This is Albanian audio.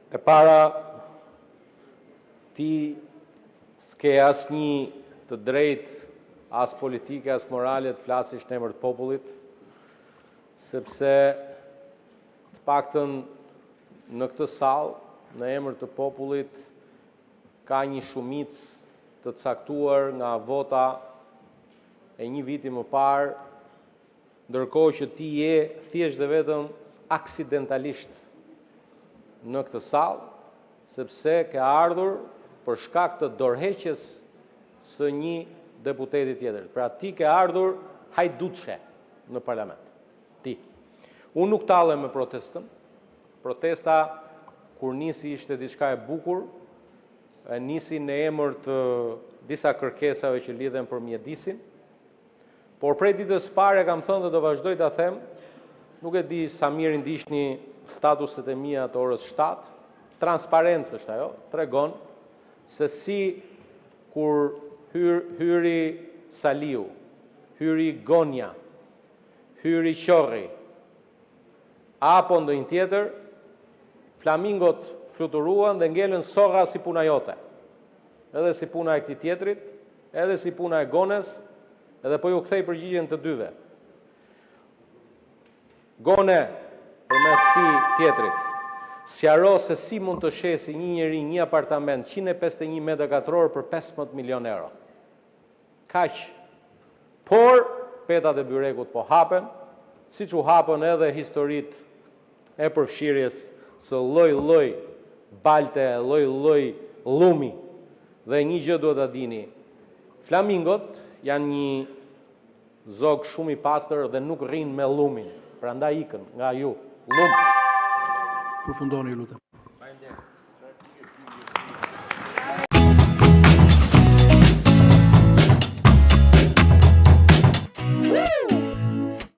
E para, ti s'ke asnjë të drejtë, as politike, as morale të flasësh në emër të popullit, sepse të paktën në këtë sallë, në emër të popullit, ka një shumicë të caktuar nga vota e një viti më parë, ndërkohë që ti je thjesht dhe vetëm aksidentalisht në këtë sallë, sepse ke ardhur për shkak të dorëheqjes së një deputeti tjetër. Pra ti ke ardhur hajdutëshe në parlament. Ti. Unë nuk tallem me protestën. Protesta, kur nisi ishte diçka e bukur, nisi në emër të disa kërkesave që lidhen për mjedisin, por prej ditës parë kam thënë dhe do vazhdoj ta them, nuk e di sa mirë ndiqni statuset e mia të orës 7, transparencë është ajo, tregon se si kur hyri Saliu, hyri Gonja, hyri Qorri, apo ndonjë tjetër, flamingot fluturuan dhe ngelën sorra si puna jote. Edhe si puna e këtij tjetrit, edhe si puna e Gones, edhe po ju kthej përgjigjen të dyve. Gone, përmes këtij tjetrit, sqaro se si mund të shesi një njeri një apartament 151 metra katror për 15 milion euro. Kaq. Por petat e byrekut po hapen, siç u hapën edhe historitë e përfshirjes së lloj-lloj balte, lloj-lloj llumi. Dhe një gjë duhet ta dini. Flamingot janë një zog shumë i pastër dhe nuk rrin me llumin. Prandaj ikën nga ju. Llum. Përfundoni, lutem.